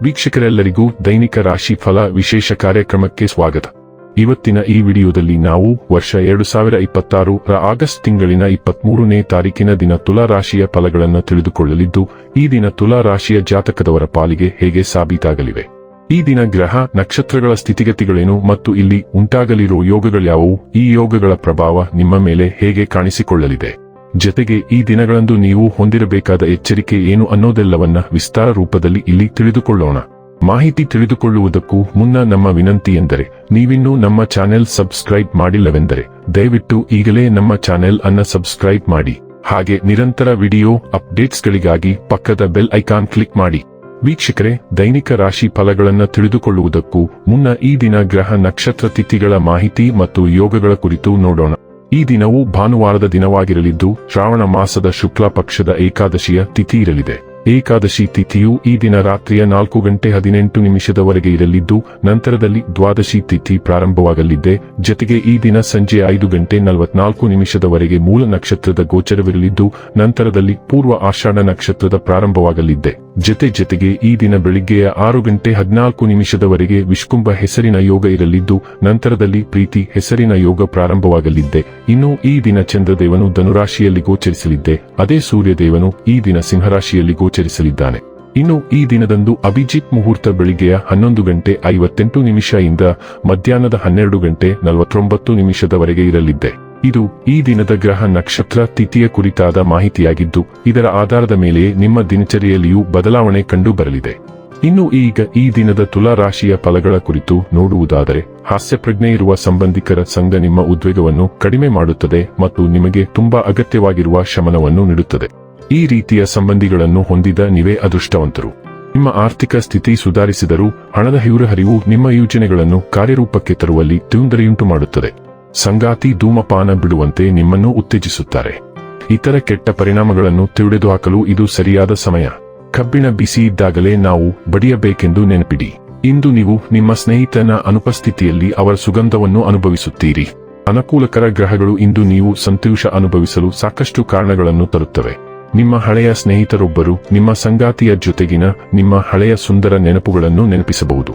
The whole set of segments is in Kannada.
ವೀಕ್ಷಕರೆಲ್ಲರಿಗೂ ದೈನಿಕ ರಾಶಿ ಫಲ ವಿಶೇಷ ಕಾರ್ಯಕ್ರಮಕ್ಕೆ ಸ್ವಾಗತ. ಇವತ್ತಿನ ಈ ವಿಡಿಯೋದಲ್ಲಿ ನಾವು ವರ್ಷ 2026 ರ ಆಗಸ್ಟ್ ತಿಂಗಳಿನ 23ನೇ ತಾರೀಕಿನ ದಿನ ತುಲಾ ರಾಶಿಯ ಫಲಗಳನ್ನು ತಿಳಿದುಕೊಳ್ಳಲಿದ್ದು, ಈ ದಿನ ತುಲಾ ರಾಶಿಯ ಜಾತಕದವರ ಪಾಲಿಗೆ ಹೇಗೆ ಸಾಬೀತಾಗಲಿವೆ, ಈ ದಿನ ಗ್ರಹ ನಕ್ಷತ್ರಗಳ ಸ್ಥಿತಿಗತಿಗಳೇನು ಮತ್ತು ಇಲ್ಲಿ ಉಂಟಾಗಲಿರುವ ಯೋಗಗಳ್ಯಾವುವು, ಈ ಯೋಗಗಳ ಪ್ರಭಾವ ನಿಮ್ಮ ಮೇಲೆ ಹೇಗೆ ಕಾಣಿಸಿಕೊಳ್ಳಲಿದೆ, ಜತೆಗೆ ಈ ದಿನಗಳಂದು ನೀವು ಹೊಂದಿರಬೇಕಾದ ಎಚ್ಚರಿಕೆ ಏನು ಅನ್ನೋದೆಲ್ಲವನ್ನ ವಿಸ್ತಾರ ರೂಪದಲ್ಲಿ ಇಲ್ಲಿ ತಿಳಿದುಕೊಳ್ಳೋಣ. ಮಾಹಿತಿ ತಿಳಿದುಕೊಳ್ಳುವುದಕ್ಕೂ ಮುನ್ನ ನಮ್ಮ ವಿನಂತಿ ಎಂದರೆ, ನೀವಿನ್ನೂ ನಮ್ಮ ಚಾನೆಲ್ ಸಬ್ಸ್ಕ್ರೈಬ್ ಮಾಡಿಲ್ಲವೆಂದರೆ ದಯವಿಟ್ಟು ಈಗಲೇ ನಮ್ಮ ಚಾನೆಲ್ ಅನ್ನ ಸಬ್ಸ್ಕ್ರೈಬ್ ಮಾಡಿ. ಹಾಗೆ ನಿರಂತರ ವಿಡಿಯೋ ಅಪ್ಡೇಟ್ಸ್ಗಳಿಗಾಗಿ ಪಕ್ಕದ ಬೆಲ್ ಐಕಾನ್ ಕ್ಲಿಕ್ ಮಾಡಿ. ವೀಕ್ಷಕರೇ, ದೈನಿಕ ರಾಶಿ ಫಲಗಳನ್ನು ತಿಳಿದುಕೊಳ್ಳುವುದಕ್ಕೂ ಮುನ್ನ ಈ ದಿನ ಗ್ರಹ ನಕ್ಷತ್ರ ತಿಥಿಗಳ ಮಾಹಿತಿ ಮತ್ತು ಯೋಗಗಳ ಕುರಿತು ನೋಡೋಣ. ಈ ದಿನವು ಭಾನುವಾರದ ದಿನವಾಗಿರಲಿದ್ದು, ಶ್ರಾವಣ ಮಾಸದ ಶುಕ್ಲ ಪಕ್ಷದ ಏಕಾದಶಿಯ ತಿಥಿ ಇರಲಿದೆ. ಏಕಾದಶಿ ತಿಥಿಯು ಈ ದಿನ ರಾತ್ರಿಯ 4:18 ಇರಲಿದ್ದು, ನಂತರದಲ್ಲಿ ದ್ವಾದಶಿ ತಿಥಿ ಪ್ರಾರಂಭವಾಗಲಿದೆ. ಜತೆಗೆ ಈ ದಿನ ಸಂಜೆ 5:44 ಮೂಲ ನಕ್ಷತ್ರದ ಗೋಚರವಿರಲಿದ್ದು, ನಂತರದಲ್ಲಿ ಪೂರ್ವ ಆಷಾಢ ನಕ್ಷತ್ರದ ಪ್ರಾರಂಭವಾಗಲಿದೆ. ಜತೆಗೆ ಈ ದಿನ ಬೆಳಿಗ್ಗೆಯ 6:14 ವಿಷ್ಕುಂಭ ಹೆಸರಿನ ಯೋಗ ಇರಲಿದ್ದು, ನಂತರದಲ್ಲಿ ಪ್ರೀತಿ ಹೆಸರಿನ ಯೋಗ ಪ್ರಾರಂಭವಾಗಲಿದೆ. ಇನ್ನು ಈ ದಿನ ಚಂದ್ರದೇವನು ಧನುರಾಶಿಯಲ್ಲಿ ಗೋಚರಿಸಲಿದ್ದೆ, ಅದೇ ಸೂರ್ಯದೇವನು ಈ ದಿನ ಸಿಂಹರಾಶಿಯಲ್ಲಿ ಗೋಚರಿಸಲಿದ್ದಾನೆ. ಇನ್ನು ಈ ದಿನದಂದು ಅಭಿಜಿತ್ ಮುಹೂರ್ತ ಬೆಳಿಗ್ಗೆಯ 11:58 ಇಂದ ಮಧ್ಯಾಹ್ನದ 12:49 ಇರಲಿದೆ. ಇದು ಈ ದಿನದ ಗ್ರಹ ನಕ್ಷತ್ರ ತಿಥಿಯ ಕುರಿತಾದ ಮಾಹಿತಿಯಾಗಿದ್ದು, ಇದರ ಆಧಾರದ ಮೇಲೆಯೇ ನಿಮ್ಮ ದಿನಚರಿಯಲ್ಲಿಯೂ ಬದಲಾವಣೆ ಕಂಡು ಬರಲಿದೆ. ಇನ್ನು ಈಗ ಈ ದಿನದ ತುಲಾ ರಾಶಿಯ ಫಲಗಳ ಕುರಿತು ನೋಡುವುದಾದರೆ, ಹಾಸ್ಯಪ್ರಜ್ಞೆ ಇರುವ ಸಂಬಂಧಿಕರ ಸಂಘ ನಿಮ್ಮ ಉದ್ವೇಗವನ್ನು ಕಡಿಮೆ ಮಾಡುತ್ತದೆ ಮತ್ತು ನಿಮಗೆ ತುಂಬಾ ಅಗತ್ಯವಾಗಿರುವ ಶಮನವನ್ನು ನೀಡುತ್ತದೆ. ಈ ರೀತಿಯ ಸಂಬಂಧಿಗಳನ್ನು ಹೊಂದಿದ ನೀವೇ ಅದೃಷ್ಟವಂತರು. ನಿಮ್ಮ ಆರ್ಥಿಕ ಸ್ಥಿತಿ ಸುಧಾರಿಸಿದರೂ ಹಣದ ಹರಿವು ನಿಮ್ಮ ಯೋಜನೆಗಳನ್ನು ಕಾರ್ಯರೂಪಕ್ಕೆ ತರುವಲ್ಲಿ ತೊಂದರೆಯುಂಟು ಮಾಡುತ್ತದೆ. ಸಂಗಾತಿ ಧೂಮಪಾನ ಬಿಡುವಂತೆ ನಿಮ್ಮನ್ನು ಉತ್ತೇಜಿಸುತ್ತಾರೆ. ಇತರ ಕೆಟ್ಟ ಪರಿಣಾಮಗಳನ್ನು ತೆಗೆದುಹಾಕಲು ಇದು ಸರಿಯಾದ ಸಮಯ. ಕಬ್ಬಿಣ ಬಿಸಿ ಇದ್ದಾಗಲೇ ನಾವು ಬಡಿಯಬೇಕೆಂದು ನೆನಪಿಡಿ. ಇಂದು ನೀವು ನಿಮ್ಮ ಸ್ನೇಹಿತನ ಅನುಪಸ್ಥಿತಿಯಲ್ಲಿ ಅವರ ಸುಗಂಧವನ್ನು ಅನುಭವಿಸುತ್ತೀರಿ. ಅನುಕೂಲಕರ ಗ್ರಹಗಳು ಇಂದು ನೀವು ಸಂತೋಷ ಅನುಭವಿಸಲು ಸಾಕಷ್ಟು ಕಾರಣಗಳನ್ನು ತರುತ್ತವೆ. ನಿಮ್ಮ ಹಳೆಯ ಸ್ನೇಹಿತರೊಬ್ಬರು ನಿಮ್ಮ ಸಂಗಾತಿಯ ಜೊತೆಗಿನ ನಿಮ್ಮ ಹಳೆಯ ಸುಂದರ ನೆನಪುಗಳನ್ನು ನೆನಪಿಸಬಹುದು.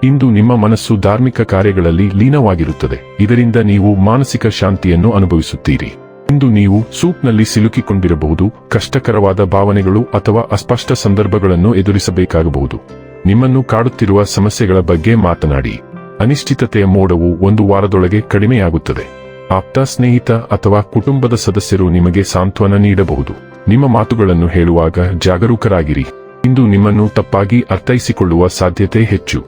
ಇಂದು ನಿಮ್ಮ ಮನಸ್ಸು ಧಾರ್ಮಿಕ ಕಾರ್ಯಗಳಲ್ಲಿ ಲೀನವಾಗಿರುತ್ತದೆ. ಇದರಿಂದ ನೀವು ಮಾನಸಿಕ ಶಾಂತಿಯನ್ನು ಅನುಭವಿಸುತ್ತೀರಿ. ಇಂದು ನೀವು ಸೂಪ್ನಲ್ಲಿ ಸಿಲುಕಿಕೊಂಡಿರಬಹುದು. ಕಷ್ಟಕರವಾದ ಭಾವನೆಗಳು ಅಥವಾ ಅಸ್ಪಷ್ಟ ಸಂದರ್ಭಗಳನ್ನು ಎದುರಿಸಬೇಕಾಗಬಹುದು. ನಿಮ್ಮನ್ನು ಕಾಡುತ್ತಿರುವ ಸಮಸ್ಯೆಗಳ ಬಗ್ಗೆ ಮಾತನಾಡಿ. ಅನಿಶ್ಚಿತತೆಯ ಮೋಡವು ಒಂದು ವಾರದೊಳಗೆ ಕಡಿಮೆಯಾಗುತ್ತದೆ. ಆಪ್ತ ಸ್ನೇಹಿತ ಅಥವಾ ಕುಟುಂಬದ ಸದಸ್ಯರು ನಿಮಗೆ ಸಾಂತ್ವನ ನೀಡಬಹುದು. ನಿಮ್ಮ ಮಾತುಗಳನ್ನು ಹೇಳುವಾಗ ಜಾಗರೂಕರಾಗಿರಿ. ಇಂದು ನಿಮ್ಮನ್ನು ತಪ್ಪಾಗಿ ಅರ್ಥೈಸಿಕೊಳ್ಳುವ ಸಾಧ್ಯತೆ ಹೆಚ್ಚು.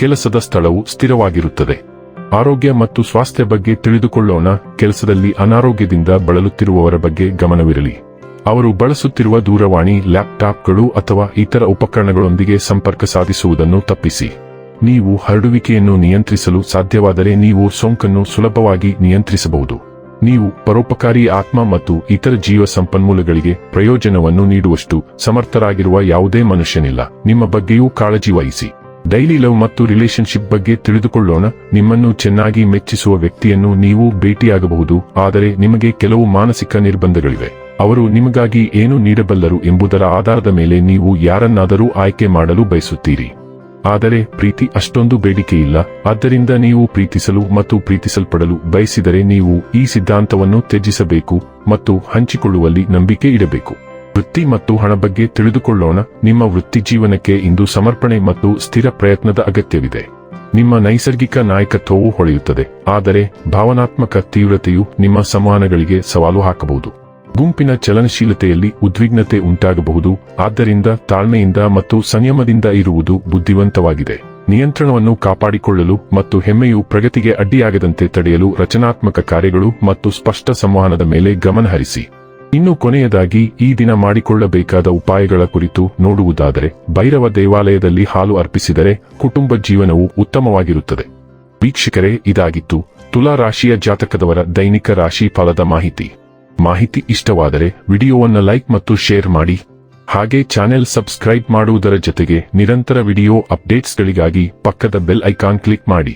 ಕೆಲಸದ ಸ್ಥಳವು ಸ್ಥಿರವಾಗಿರುತ್ತದೆ. ಆರೋಗ್ಯ ಮತ್ತು ಸ್ವಾಸ್ಥ್ಯ ಬಗ್ಗೆ ತಿಳಿದುಕೊಳ್ಳೋಣ. ಕೆಲಸದಲ್ಲಿ ಅನಾರೋಗ್ಯದಿಂದ ಬಳಲುತ್ತಿರುವವರ ಬಗ್ಗೆ ಗಮನವಿರಲಿ. ಅವರು ಬಳಸುತ್ತಿರುವ ದೂರವಾಣಿ, ಲ್ಯಾಪ್ಟಾಪ್ಗಳು ಅಥವಾ ಇತರ ಉಪಕರಣಗಳೊಂದಿಗೆ ಸಂಪರ್ಕ ಸಾಧಿಸುವುದನ್ನು ತಪ್ಪಿಸಿ. ನೀವು ಹರಡುವಿಕೆಯನ್ನು ನಿಯಂತ್ರಿಸಲು ಸಾಧ್ಯವಾದರೆ ನೀವು ಸೋಂಕನ್ನು ಸುಲಭವಾಗಿ ನಿಯಂತ್ರಿಸಬಹುದು. ನೀವು ಪರೋಪಕಾರಿ ಆತ್ಮ ಮತ್ತು ಇತರ ಜೀವ ಸಂಪನ್ಮೂಲಗಳಿಗೆ ಪ್ರಯೋಜನವನ್ನು ನೀಡುವಷ್ಟು ಸಮರ್ಥರಾಗಿರುವ ಯಾವುದೇ ಮನುಷ್ಯನಿಲ್ಲ. ನಿಮ್ಮ ಬಗ್ಗೆಯೂ ಕಾಳಜಿ ವಹಿಸಿ. ಡೈಲಿ ಲವ್ ಮತ್ತು ರಿಲೇಶನ್ಶಿಪ್ ಬಗ್ಗೆ ತಿಳಿದುಕೊಳ್ಳೋಣ. ನಿಮ್ಮನ್ನು ಚೆನ್ನಾಗಿ ಮೆಚ್ಚಿಸುವ ವ್ಯಕ್ತಿಯನ್ನು ನೀವು ಭೇಟಿಯಾಗಬಹುದು, ಆದರೆ ನಿಮಗೆ ಕೆಲವು ಮಾನಸಿಕ ನಿರ್ಬಂಧಗಳಿವೆ. ಅವರು ನಿಮಗಾಗಿ ಏನು ನೀಡಬಲ್ಲರು ಎಂಬುದರ ಆಧಾರದ ಮೇಲೆ ನೀವು ಯಾರನ್ನಾದರೂ ಆಯ್ಕೆ ಮಾಡಲು ಬಯಸುತ್ತೀರಿ. ಆದರೆ ಪ್ರೀತಿ ಅಷ್ಟೊಂದು ಬೇಡಿಕೆಯಿಲ್ಲ. ಆದ್ದರಿಂದ ನೀವು ಪ್ರೀತಿಸಲು ಮತ್ತು ಪ್ರೀತಿಸಲ್ಪಡಲು ಬಯಸಿದರೆ ನೀವು ಈ ಸಿದ್ಧಾಂತವನ್ನು ತ್ಯಜಿಸಬೇಕು ಮತ್ತು ಹಂಚಿಕೊಳ್ಳುವಲ್ಲಿ ನಂಬಿಕೆ ಇಡಬೇಕು. ವೃತ್ತಿ ಮತ್ತು ಹಣ ಬಗ್ಗೆ ತಿಳಿದುಕೊಳ್ಳೋಣ. ನಿಮ್ಮ ವೃತ್ತಿ ಜೀವನಕ್ಕೆ ಇಂದು ಸಮರ್ಪಣೆ ಮತ್ತು ಸ್ಥಿರ ಪ್ರಯತ್ನದ ಅಗತ್ಯವಿದೆ. ನಿಮ್ಮ ನೈಸರ್ಗಿಕ ನಾಯಕತ್ವವು ಹೊಳೆಯುತ್ತದೆ, ಆದರೆ ಭಾವನಾತ್ಮಕ ತೀವ್ರತೆಯು ನಿಮ್ಮ ಸಂವಹನಗಳಿಗೆ ಸವಾಲು ಹಾಕಬಹುದು. ಗುಂಪಿನ ಚಲನಶೀಲತೆಯಲ್ಲಿ ಉದ್ವಿಗ್ನತೆ ಉಂಟಾಗಬಹುದು. ಆದ್ದರಿಂದ ತಾಳ್ಮೆಯಿಂದ ಮತ್ತು ಸಂಯಮದಿಂದ ಇರುವುದು ಬುದ್ಧಿವಂತವಾಗಿದೆ. ನಿಯಂತ್ರಣವನ್ನು ಕಾಪಾಡಿಕೊಳ್ಳಲು ಮತ್ತು ಹೆಮ್ಮೆಯು ಪ್ರಗತಿಗೆ ಅಡ್ಡಿಯಾಗದಂತೆ ತಡೆಯಲು ರಚನಾತ್ಮಕ ಕಾರ್ಯಗಳು ಮತ್ತು ಸ್ಪಷ್ಟ ಸಂವಹನದ ಮೇಲೆ ಗಮನ ಹರಿಸಿ. ಇನ್ನು ಕೊನೆಯದಾಗಿ ಈ ದಿನ ಮಾಡಿಕೊಳ್ಳಬೇಕಾದ ಉಪಾಯಗಳ ಕುರಿತು ನೋಡುವುದಾದರೆ, ಭೈರವ ದೇವಾಲಯದಲ್ಲಿ ಹಾಲು ಅರ್ಪಿಸಿದರೆ ಕುಟುಂಬ ಜೀವನವು ಉತ್ತಮವಾಗಿರುತ್ತದೆ. ವೀಕ್ಷಕರೇ, ಇದಾಗಿತ್ತು ತುಲಾ ರಾಶಿಯ ಜಾತಕದವರ ದೈನಿಕ ರಾಶಿ ಫಲದ ಮಾಹಿತಿ ಇಷ್ಟವಾದರೆ ವಿಡಿಯೋವನ್ನು ಲೈಕ್ ಮತ್ತು ಶೇರ್ ಮಾಡಿ. ಹಾಗೆ ಚಾನೆಲ್ ಸಬ್ಸ್ಕ್ರೈಬ್ ಮಾಡುವುದರ ಜೊತೆಗೆ ನಿರಂತರ ವಿಡಿಯೋ ಅಪ್ಡೇಟ್ಸ್ಗಳಿಗಾಗಿ ಪಕ್ಕದ ಬೆಲ್ ಐಕಾನ್ ಕ್ಲಿಕ್ ಮಾಡಿ.